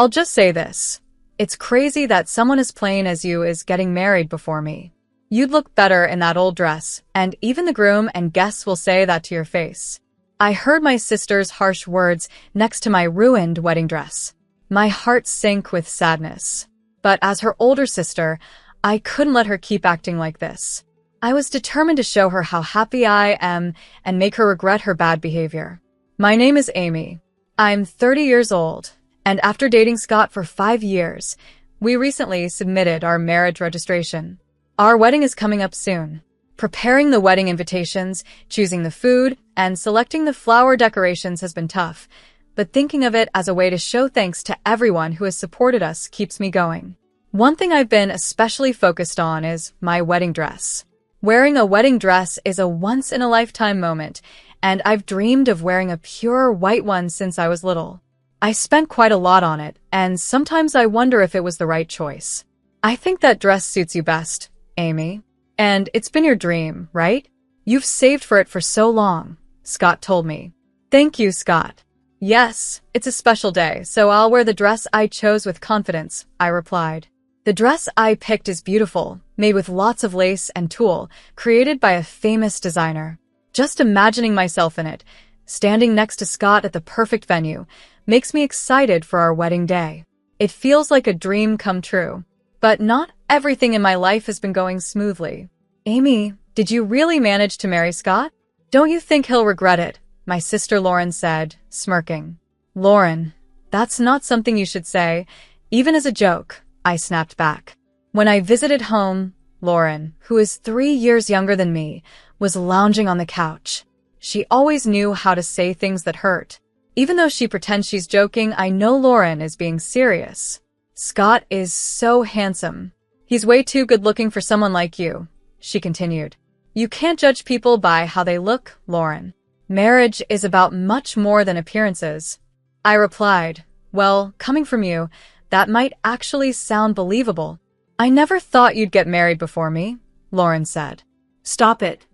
I'll just say this. It's crazy that someone as plain as you is getting married before me. You'd look better in that old dress, and even the groom and guests will say that to your face. I heard my sister's harsh words next to my ruined wedding dress. My heart sank with sadness. But as her older sister, I couldn't let her keep acting like this. I was determined to show her how happy I am and make her regret her bad behavior. My name is Amy. I'm 30 years old, and after dating Scott for 5 years, we recently submitted our marriage registration. Our wedding is coming up soon. Preparing the wedding invitations, choosing the food, and selecting the flower decorations has been tough, but thinking of it as a way to show thanks to everyone who has supported us keeps me going. One thing I've been especially focused on is my wedding dress. Wearing a wedding dress is a once-in-a-lifetime moment, and I've dreamed of wearing a pure white one since I was little. I spent quite a lot on it, and sometimes I wonder if it was the right choice. I think that dress suits you best, Amy. And it's been your dream, right? You've saved for it for so long, Scott told me. Thank you, Scott. Yes, it's a special day, so I'll wear the dress I chose with confidence, I replied. The dress I picked is beautiful, made with lots of lace and tulle, created by a famous designer. Just imagining myself in it, standing next to Scott at the perfect venue, makes me excited for our wedding day. It feels like a dream come true. But not everything in my life has been going smoothly. Amy, did you really manage to marry Scott? Don't you think he'll regret it? My sister Lauren said, smirking. Lauren, that's not something you should say, even as a joke, I snapped back. When I visited home, Lauren, who is 3 years younger than me, was lounging on the couch. She always knew how to say things that hurt. Even though she pretends she's joking, I know Lauren is being serious. Scott is so handsome. He's way too good-looking for someone like you, she continued. You can't judge people by how they look, Lauren. Marriage is about much more than appearances. I replied, well, coming from you, that might actually sound believable. I never thought you'd get married before me, Lauren said. Stop it,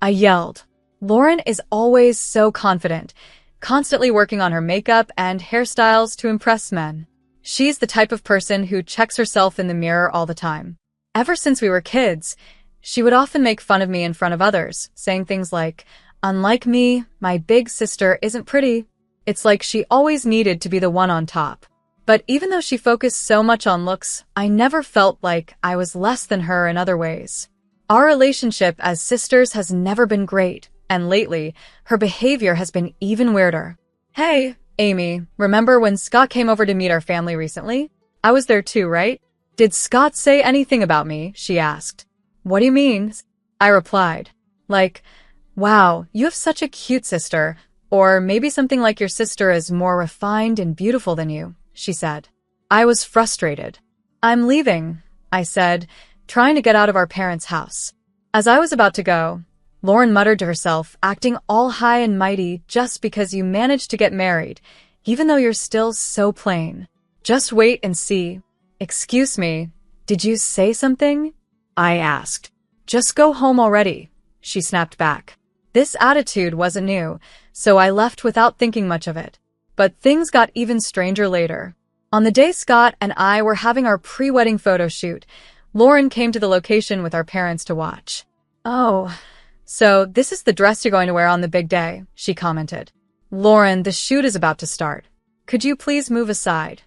I yelled. Lauren is always so confident, constantly working on her makeup and hairstyles to impress men. She's the type of person who checks herself in the mirror all the time. Ever since we were kids, she would often make fun of me in front of others, saying things like, unlike me, my big sister isn't pretty. It's like she always needed to be the one on top. But even though she focused so much on looks, I never felt like I was less than her in other ways. Our relationship as sisters has never been great, and lately, her behavior has been even weirder. Hey, Amy, remember when Scott came over to meet our family recently? I was there too, right? Did Scott say anything about me? She asked. What do you mean? I replied. Like, wow, you have such a cute sister. Or maybe something like your sister is more refined and beautiful than you, she said. I was frustrated. I'm leaving, I said, trying to get out of our parents' house. As I was about to go, Lauren muttered to herself, acting all high and mighty just because you managed to get married, even though you're still so plain. Just wait and see. Excuse me, did you say something? I asked. Just go home already, she snapped back. This attitude wasn't new, so I left without thinking much of it. But things got even stranger later. On the day Scott and I were having our pre-wedding photo shoot, Lauren came to the location with our parents to watch. Oh, so this is the dress you're going to wear on the big day, she commented. Lauren, the shoot is about to start. Could you please move aside?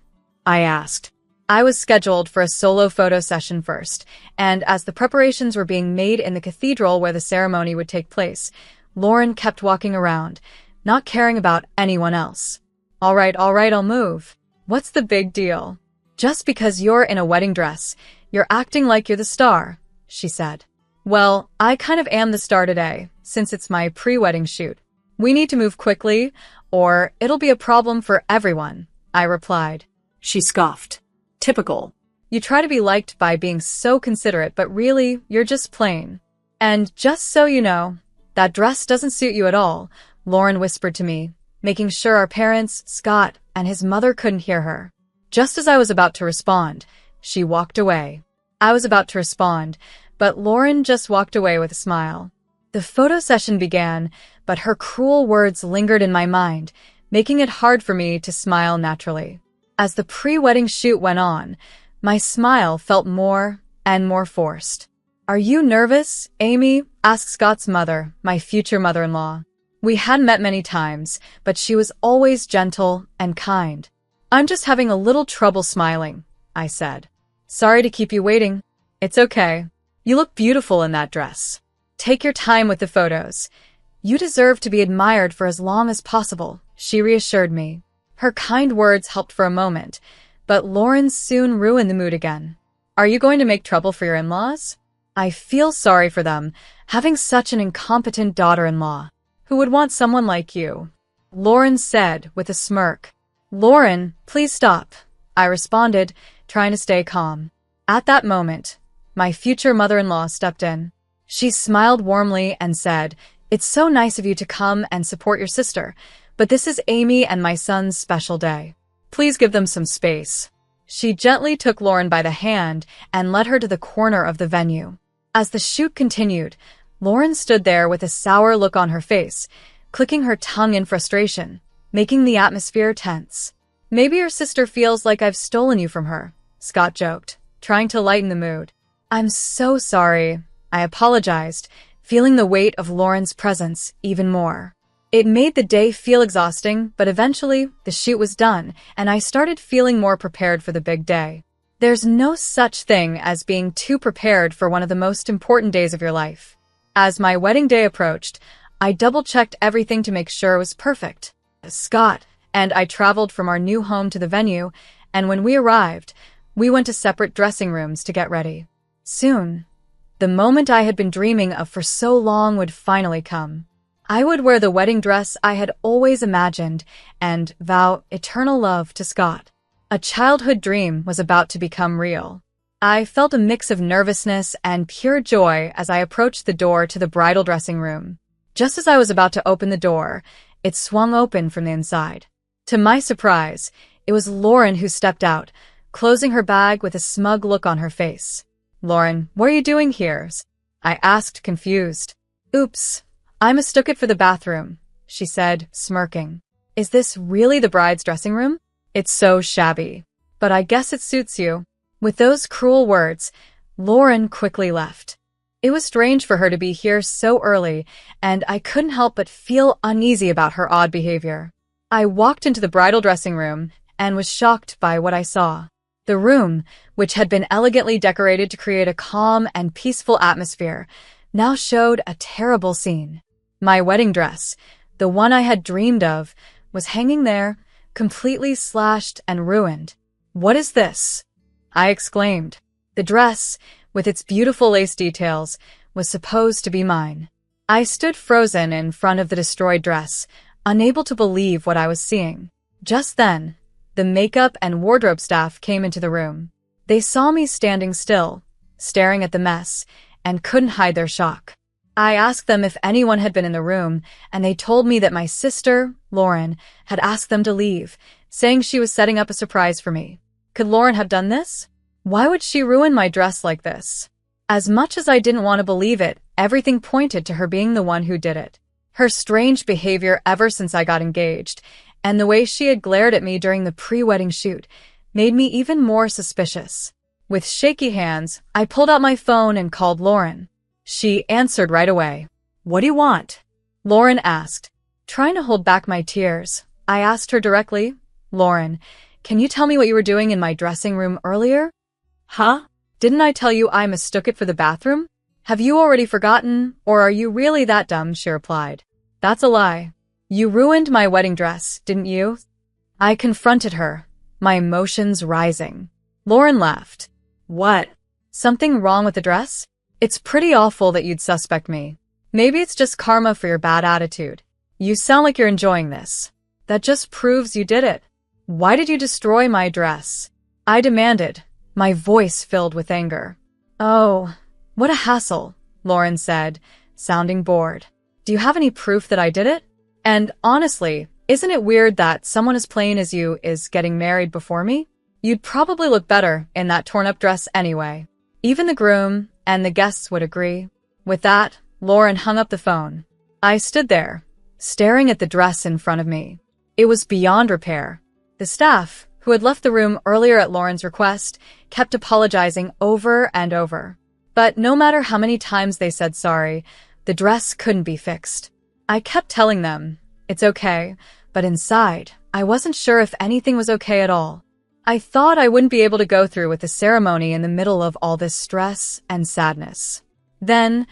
I asked. I was scheduled for a solo photo session first, and as the preparations were being made in the cathedral where the ceremony would take place, Lauren kept walking around, not caring about anyone else. All right, I'll move. What's the big deal? Just because you're in a wedding dress, you're acting like you're the star, she said. Well, I kind of am the star today, since it's my pre-wedding shoot. We need to move quickly, or it'll be a problem for everyone, I replied. She scoffed. Typical. You try to be liked by being so considerate, but really, you're just plain. And just so you know, that dress doesn't suit you at all, Lauren whispered to me, making sure our parents, Scott, and his mother couldn't hear her. Just as I was about to respond, she walked away. I was about to respond, but Lauren just walked away with a smile. The photo session began, but her cruel words lingered in my mind, making it hard for me to smile naturally. As the pre-wedding shoot went on, my smile felt more and more forced. "Are you nervous, Amy?" asked Scott's mother, my future mother-in-law. We hadn't met many times, but she was always gentle and kind. "I'm just having a little trouble smiling," I said. "Sorry to keep you waiting." "It's okay. You look beautiful in that dress. Take your time with the photos. You deserve to be admired for as long as possible," she reassured me. Her kind words helped for a moment, but Lauren soon ruined the mood again. "Are you going to make trouble for your in-laws?" "I feel sorry for them, having such an incompetent daughter-in-law. Who would want someone like you?" Lauren said with a smirk. "Lauren, please stop," I responded, trying to stay calm. At that moment, my future mother-in-law stepped in. She smiled warmly and said, "It's so nice of you to come and support your sister, but this is Amy and my son's special day. Please give them some space." She gently took Lauren by the hand and led her to the corner of the venue. As the shoot continued, Lauren stood there with a sour look on her face, clicking her tongue in frustration, making the atmosphere tense. "Maybe your sister feels like I've stolen you from her," Scott joked, trying to lighten the mood. "I'm so sorry," I apologized, feeling the weight of Lauren's presence even more. It made the day feel exhausting, but eventually the shoot was done, and I started feeling more prepared for the big day. There's no such thing as being too prepared for one of the most important days of your life. As my wedding day approached, I double-checked everything to make sure it was perfect. Scott and I traveled from our new home to the venue, and when we arrived, we went to separate dressing rooms to get ready. Soon, the moment I had been dreaming of for so long would finally come. I would wear the wedding dress I had always imagined and vow eternal love to Scott. A childhood dream was about to become real. I felt a mix of nervousness and pure joy as I approached the door to the bridal dressing room. Just as I was about to open the door, it swung open from the inside. To my surprise, it was Lauren who stepped out, closing her bag with a smug look on her face. "Lauren, what are you doing here?" I asked, confused. "Oops, I mistook it for the bathroom," she said, smirking. "Is this really the bride's dressing room? It's so shabby. But I guess it suits you." With those cruel words, Lauren quickly left. It was strange for her to be here so early, and I couldn't help but feel uneasy about her odd behavior. I walked into the bridal dressing room and was shocked by what I saw. The room, which had been elegantly decorated to create a calm and peaceful atmosphere, now showed a terrible scene. My wedding dress, the one I had dreamed of, was hanging there, completely slashed and ruined. "What is this?" I exclaimed. The dress, with its beautiful lace details, was supposed to be mine. I stood frozen in front of the destroyed dress, unable to believe what I was seeing. Just then, the makeup and wardrobe staff came into the room. They saw me standing still, staring at the mess, and couldn't hide their shock. I asked them if anyone had been in the room, and they told me that my sister, Lauren, had asked them to leave, saying she was setting up a surprise for me. Could Lauren have done this? Why would she ruin my dress like this? As much as I didn't want to believe it, everything pointed to her being the one who did it. Her strange behavior ever since I got engaged, and the way she had glared at me during the pre-wedding shoot, made me even more suspicious. With shaky hands, I pulled out my phone and called Lauren. She answered right away. "What do you want?" Lauren asked. Trying to hold back my tears, I asked her directly, "Lauren, can you tell me what you were doing in my dressing room earlier?" "Huh? Didn't I tell you I mistook it for the bathroom? Have you already forgotten, or are you really that dumb?" she replied. "That's a lie. You ruined my wedding dress, didn't you?" I confronted her, my emotions rising. Lauren laughed. "What? Something wrong with the dress? It's pretty awful that you'd suspect me. Maybe it's just karma for your bad attitude. You sound like you're enjoying this. That just proves you did it. Why did you destroy my dress?" I demanded, my voice filled with anger. "Oh, what a hassle," Lauren said, sounding bored. "Do you have any proof that I did it? And honestly, isn't it weird that someone as plain as you is getting married before me? You'd probably look better in that torn-up dress anyway. Even the groom and the guests would agree." With that, Lauren hung up the phone. I stood there, staring at the dress in front of me. It was beyond repair. The staff, who had left the room earlier at Lauren's request, kept apologizing over and over. But no matter how many times they said sorry, the dress couldn't be fixed. I kept telling them, it's okay, but inside, I wasn't sure if anything was okay at all. I thought I wouldn't be able to go through with the ceremony in the middle of all this stress and sadness. Then,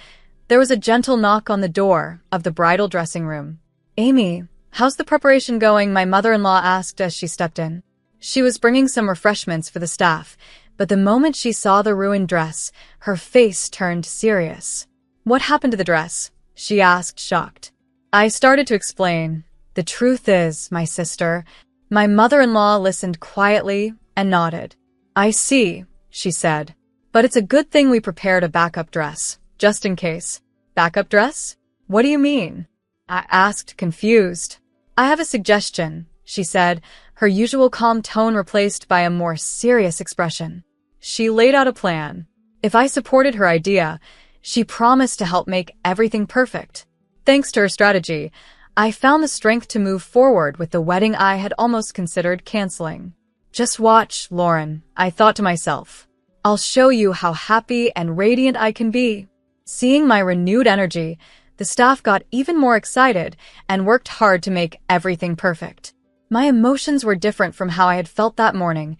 there was a gentle knock on the door of the bridal dressing room. "Amy, how's the preparation going?" my mother-in-law asked as she stepped in. She was bringing some refreshments for the staff, but the moment she saw the ruined dress, her face turned serious. "What happened to the dress?" she asked, shocked. I started to explain. "The truth is, my sister..." My mother-in-law listened quietly and nodded. "I see," she said. "But it's a good thing we prepared a backup dress, just in case." "Backup dress? What do you mean?" I asked, confused. "I have a suggestion," she said, her usual calm tone replaced by a more serious expression. She laid out a plan. If I supported her idea, she promised to help make everything perfect. Thanks to her strategy, I found the strength to move forward with the wedding I had almost considered canceling. "Just watch, Lauren," I thought to myself. "I'll show you how happy and radiant I can be." Seeing my renewed energy, the staff got even more excited and worked hard to make everything perfect. My emotions were different from how I had felt that morning.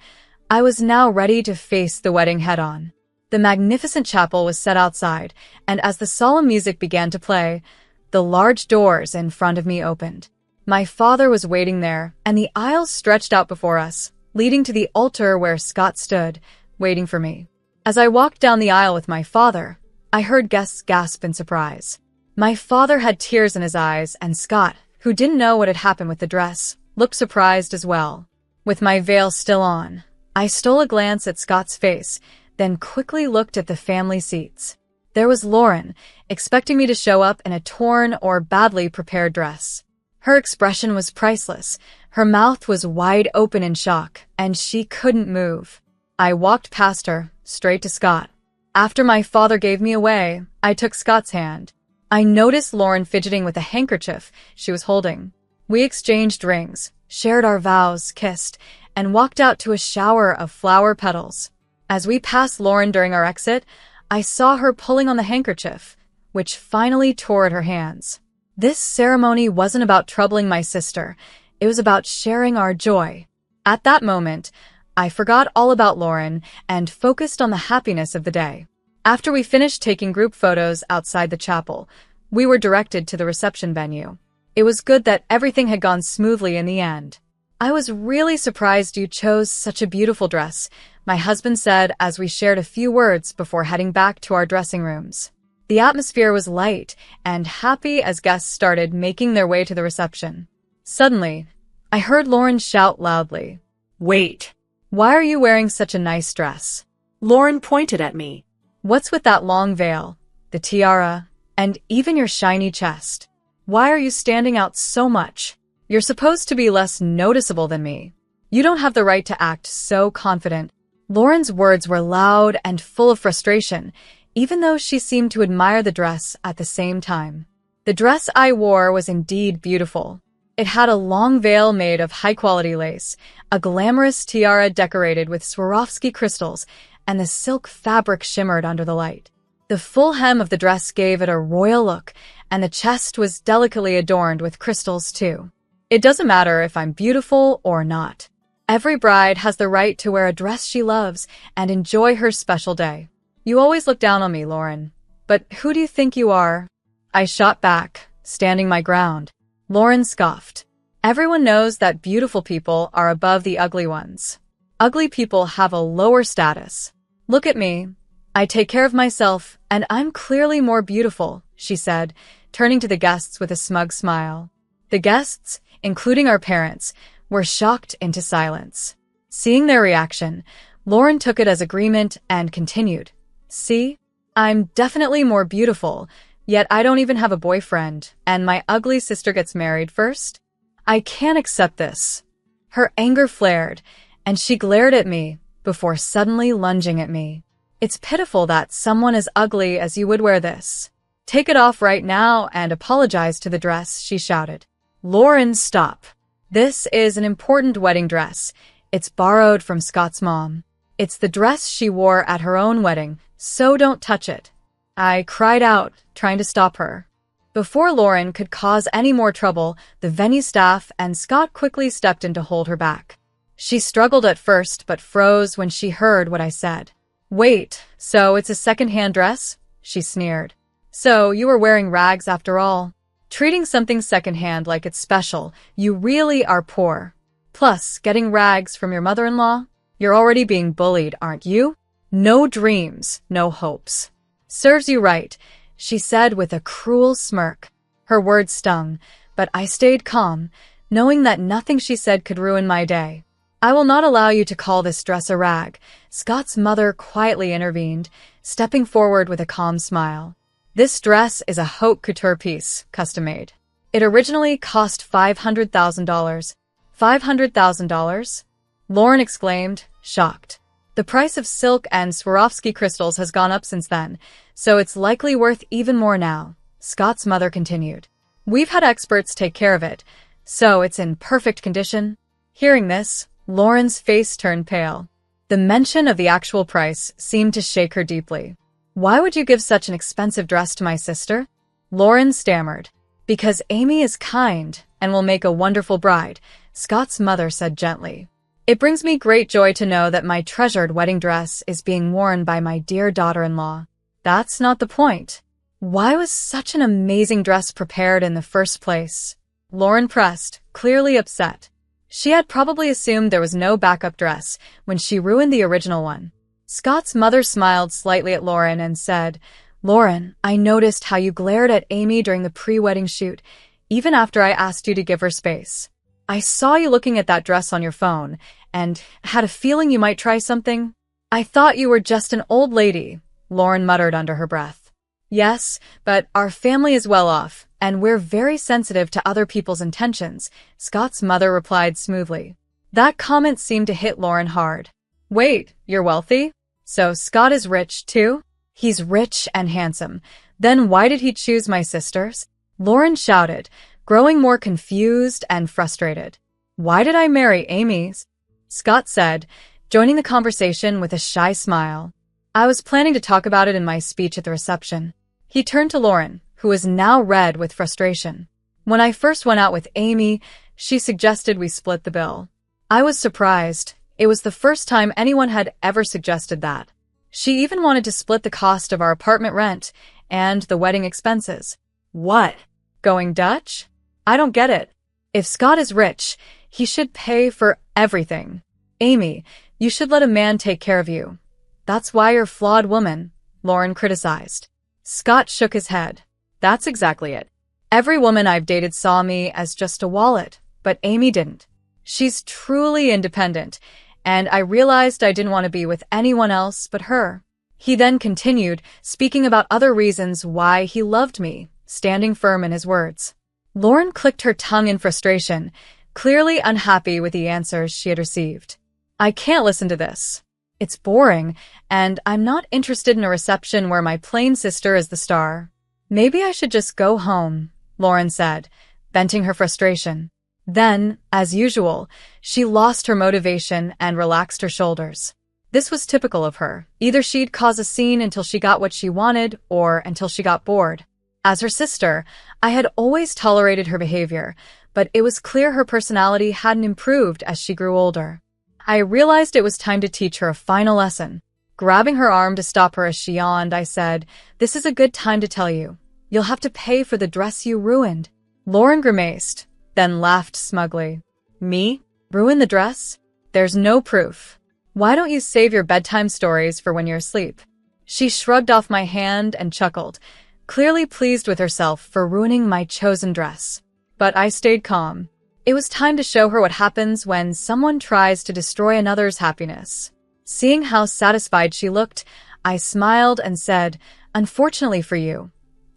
I was now ready to face the wedding head-on. The magnificent chapel was set outside, and as the solemn music began to play, the large doors in front of me opened. My father was waiting there, and the aisles stretched out before us, leading to the altar where Scott stood, waiting for me. As I walked down the aisle with my father, I heard guests gasp in surprise. My father had tears in his eyes, and Scott, who didn't know what had happened with the dress, looked surprised as well. With my veil still on, I stole a glance at Scott's face, then quickly looked at the family seats. There was Lauren, expecting me to show up in a torn or badly prepared dress. Her expression was priceless. Her mouth was wide open in shock, and she couldn't move. I walked past her, straight to Scott. After my father gave me away, I took Scott's hand. I noticed Lauren fidgeting with a handkerchief she was holding. We exchanged rings, shared our vows, kissed, and walked out to a shower of flower petals. As we passed Lauren during our exit, I saw her pulling on the handkerchief, which finally tore at her hands. This ceremony wasn't about troubling my sister. It was about sharing our joy. At that moment, I forgot all about Lauren and focused on the happiness of the day. After we finished taking group photos outside the chapel, we were directed to the reception venue. It was good that everything had gone smoothly in the end. "I was really surprised you chose such a beautiful dress," my husband said as we shared a few words before heading back to our dressing rooms. The atmosphere was light and happy as guests started making their way to the reception. Suddenly, I heard Lauren shout loudly, "Wait! Why are you wearing such a nice dress?" Lauren pointed at me. "What's with that long veil, the tiara, and even your shiny chest? Why are you standing out so much? You're supposed to be less noticeable than me. You don't have the right to act so confident." Lauren's words were loud and full of frustration, even though she seemed to admire the dress at the same time. The dress I wore was indeed beautiful. It had a long veil made of high-quality lace, a glamorous tiara decorated with Swarovski crystals, and the silk fabric shimmered under the light. The full hem of the dress gave it a royal look, and the chest was delicately adorned with crystals too. It doesn't matter if I'm beautiful or not. Every bride has the right to wear a dress she loves and enjoy her special day. "You always look down on me, Lauren. But who do you think you are?" I shot back, standing my ground. Lauren scoffed. "Everyone knows that beautiful people are above the ugly ones. Ugly people have a lower status. Look at me. I take care of myself, and I'm clearly more beautiful," she said, turning to the guests with a smug smile. The guests, including our parents, were shocked into silence. Seeing their reaction, Lauren took it as agreement and continued. "See? I'm definitely more beautiful, yet I don't even have a boyfriend, and my ugly sister gets married first? I can't accept this." Her anger flared, and she glared at me before suddenly lunging at me. "It's pitiful that someone as ugly as you would wear this. Take it off right now and apologize to the dress," she shouted. "Lauren, stop. This is an important wedding dress. It's borrowed from Scott's mom. It's the dress she wore at her own wedding, so don't touch it. I cried out, trying to stop her. Before Lauren could cause any more trouble, the venue staff and Scott quickly stepped in to hold her back. She struggled at first, but froze when she heard what I said. Wait, so it's a second-hand dress? She sneered. So you were wearing rags after all? Treating something second-hand like it's special, you really are poor. Plus, getting rags from your mother-in-law? You're already being bullied, aren't you? No dreams, no hopes. Serves you right, she said with a cruel smirk. Her words stung, but I stayed calm, knowing that nothing she said could ruin my day. I will not allow you to call this dress a rag, Scott's mother quietly intervened, stepping forward with a calm smile. This dress is a haute couture piece, custom-made. It originally cost $500,000. $500,000? Lauren exclaimed, shocked. The price of silk and Swarovski crystals has gone up since then, so it's likely worth even more now, Scott's mother continued. We've had experts take care of it, so it's in perfect condition. Hearing this, Lauren's face turned pale. The mention of the actual price seemed to shake her deeply. Why would you give such an expensive dress to my sister? Lauren stammered. Because Amy is kind and will make a wonderful bride, Scott's mother said gently. It brings me great joy to know that my treasured wedding dress is being worn by my dear daughter-in-law. That's not the point. Why was such an amazing dress prepared in the first place? Lauren pressed, clearly upset. She had probably assumed there was no backup dress when she ruined the original one. Scott's mother smiled slightly at Lauren and said, Lauren, I noticed how you glared at Amy during the pre-wedding shoot, even after I asked you to give her space. I saw you looking at that dress on your phone, and had a feeling you might try something. I thought you were just an old lady, Lauren muttered under her breath. Yes, but our family is well off, and we're very sensitive to other people's intentions, Scott's mother replied smoothly. That comment seemed to hit Lauren hard. Wait, you're wealthy? So Scott is rich, too? He's rich and handsome. Then why did he choose my sisters? Lauren shouted, growing more confused and frustrated. Why did I marry Amy's? Scott said, joining the conversation with a shy smile. I was planning to talk about it in my speech at the reception. He turned to Lauren, who was now red with frustration. When I first went out with Amy, she suggested we split the bill. I was surprised. It was the first time anyone had ever suggested that. She even wanted to split the cost of our apartment rent and the wedding expenses. What? Going Dutch? I don't get it. If Scott is rich, he should pay for everything. Amy, you should let a man take care of you. That's why you're a flawed woman, Lauren criticized. Scott shook his head. That's exactly it. Every woman I've dated saw me as just a wallet, but Amy didn't. She's truly independent, and I realized I didn't want to be with anyone else but her. He then continued, speaking about other reasons why he loved me, standing firm in his words. Lauren clicked her tongue in frustration, clearly unhappy with the answers she had received. I can't listen to this. It's boring, and I'm not interested in a reception where my plain sister is the star. Maybe I should just go home, Lauren said, venting her frustration. Then, as usual, she lost her motivation and relaxed her shoulders. This was typical of her. Either she'd cause a scene until she got what she wanted, or until she got bored. As her sister, I had always tolerated her behavior, but it was clear her personality hadn't improved as she grew older. I realized it was time to teach her a final lesson. Grabbing her arm to stop her as she yawned, I said, "This is a good time to tell you. You'll have to pay for the dress you ruined." Lauren grimaced, then laughed smugly. Me? Ruin the dress? There's no proof. Why don't you save your bedtime stories for when you're asleep? She shrugged off my hand and chuckled, clearly pleased with herself for ruining my chosen dress. But I stayed calm. It was time to show her what happens when someone tries to destroy another's happiness. Seeing how satisfied she looked, I smiled and said, "Unfortunately for you,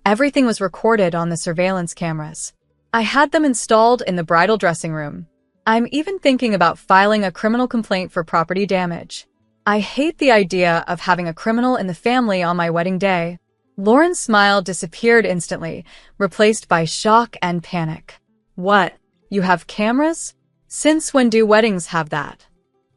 everything was recorded on the surveillance cameras. I had them installed in the bridal dressing room. I'm even thinking about filing a criminal complaint for property damage. I hate the idea of having a criminal in the family on my wedding day." Lauren's smile disappeared instantly, replaced by shock and panic. "What? You have cameras? Since when do weddings have that?"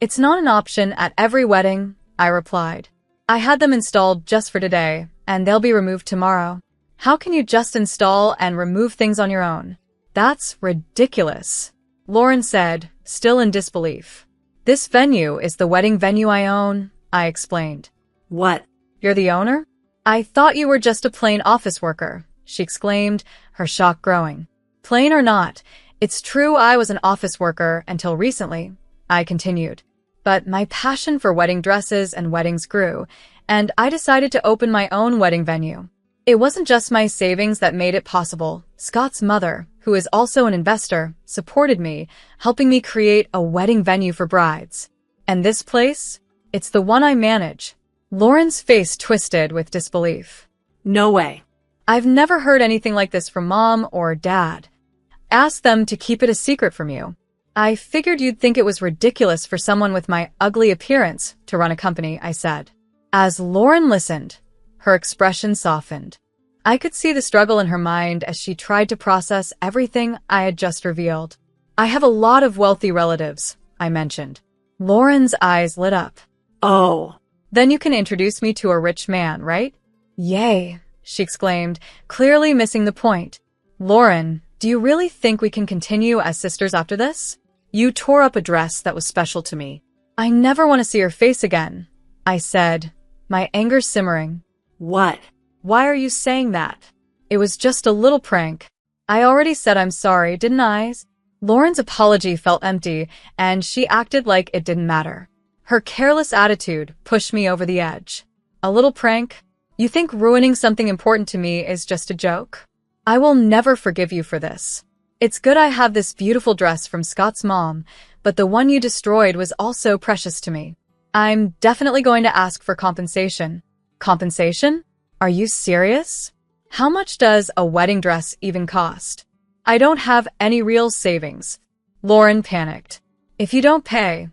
It's not an option at every wedding, I replied. I had them installed just for today, and they'll be removed tomorrow. How can you just install and remove things on your own? That's ridiculous, Lauren said, still in disbelief. This venue is the wedding venue I own, I explained. What? You're the owner? I thought you were just a plain office worker, she exclaimed, her shock growing. Plain or not, it's true I was an office worker until recently, I continued. But my passion for wedding dresses and weddings grew, and I decided to open my own wedding venue. It wasn't just my savings that made it possible. Scott's mother, who is also an investor, supported me, helping me create a wedding venue for brides. And this place? It's the one I manage. Lauren's face twisted with disbelief. No way. I've never heard anything like this from Mom or Dad. Ask them to keep it a secret from you. I figured you'd think it was ridiculous for someone with my ugly appearance to run a company, I said. As Lauren listened, her expression softened. I could see the struggle in her mind as she tried to process everything I had just revealed. I have a lot of wealthy relatives, I mentioned. Lauren's eyes lit up. Oh. Then you can introduce me to a rich man, right? Yay, she exclaimed, clearly missing the point. Lauren, do you really think we can continue as sisters after this? You tore up a dress that was special to me. I never want to see your face again, I said, my anger simmering. What? Why are you saying that? It was just a little prank. I already said I'm sorry, didn't I? Lauren's apology felt empty, and she acted like it didn't matter. Her careless attitude pushed me over the edge. A little prank? You think ruining something important to me is just a joke? I will never forgive you for this. It's good I have this beautiful dress from Scott's mom, but the one you destroyed was also precious to me. I'm definitely going to ask for compensation. Compensation? Are you serious? How much does a wedding dress even cost? I don't have any real savings. Lauren panicked. If you don't pay,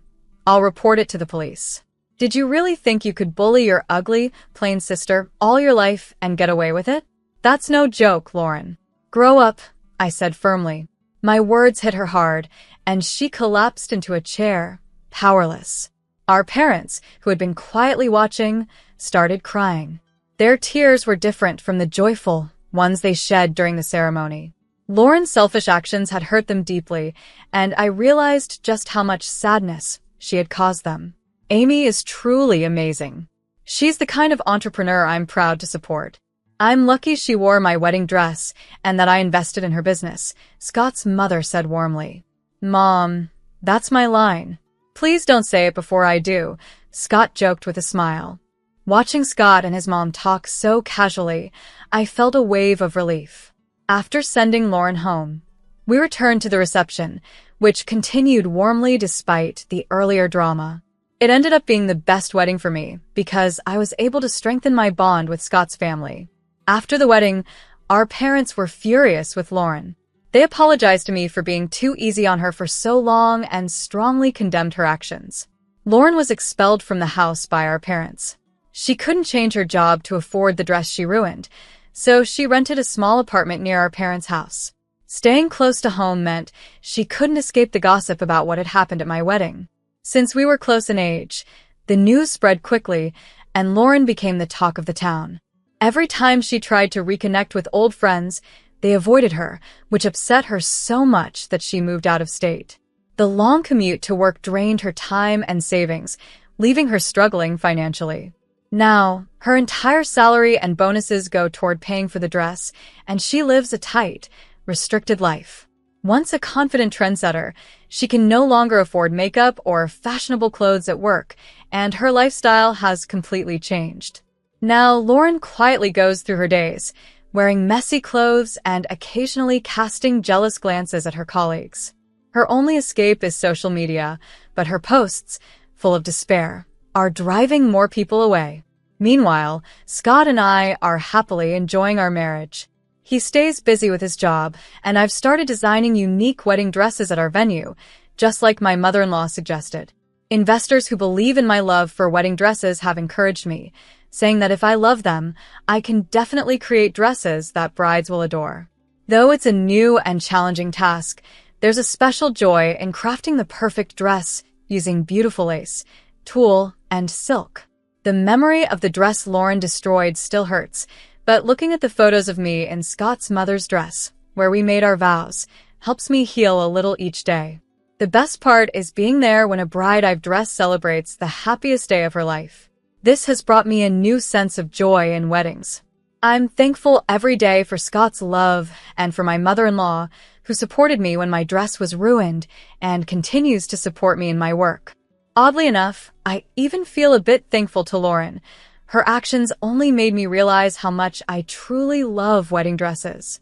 I'll report it to the police. Did you really think you could bully your ugly, plain sister all your life and get away with it? That's no joke, Lauren. Grow up, I said firmly. My words hit her hard, and she collapsed into a chair, powerless. Our parents, who had been quietly watching, started crying. Their tears were different from the joyful ones they shed during the ceremony. Lauren's selfish actions had hurt them deeply, and I realized just how much sadness she had caused them. Amy is truly amazing. She's the kind of entrepreneur I'm proud to support. I'm lucky she wore my wedding dress and that I invested in her business, Scott's mother said warmly. Mom, that's my line. Please don't say it before I do, Scott joked with a smile. Watching Scott and his mom talk so casually, I felt a wave of relief. After sending Lauren home, we returned to the reception, which continued warmly despite the earlier drama. It ended up being the best wedding for me because I was able to strengthen my bond with Scott's family. After the wedding, our parents were furious with Lauren. They apologized to me for being too easy on her for so long and strongly condemned her actions. Lauren was expelled from the house by our parents. She couldn't change her job to afford the dress she ruined, so she rented a small apartment near our parents' house. Staying close to home meant she couldn't escape the gossip about what had happened at my wedding. Since we were close in age, the news spread quickly, and Lauren became the talk of the town. Every time she tried to reconnect with old friends, they avoided her, which upset her so much that she moved out of state. The long commute to work drained her time and savings, leaving her struggling financially. Now, her entire salary and bonuses go toward paying for the dress, and she lives a tight, restricted life. Once a confident trendsetter, she can no longer afford makeup or fashionable clothes at work, and her lifestyle has completely changed. Now, Lauren quietly goes through her days, wearing messy clothes and occasionally casting jealous glances at her colleagues. Her only escape is social media, but her posts, full of despair, are driving more people away. Meanwhile, Scott and I are happily enjoying our marriage. He stays busy with his job, and I've started designing unique wedding dresses at our venue, just like my mother-in-law suggested. Investors who believe in my love for wedding dresses have encouraged me, saying that if I love them, I can definitely create dresses that brides will adore. Though it's a new and challenging task, there's a special joy in crafting the perfect dress using beautiful lace, tulle, and silk. The memory of the dress Lauren destroyed still hurts, but looking at the photos of me in Scott's mother's dress, where we made our vows, helps me heal a little each day. The best part is being there when a bride I've dressed celebrates the happiest day of her life. This has brought me a new sense of joy in weddings. I'm thankful every day for Scott's love and for my mother-in-law, who supported me when my dress was ruined and continues to support me in my work. Oddly enough, I even feel a bit thankful to Lauren. Her actions only made me realize how much I truly love wedding dresses.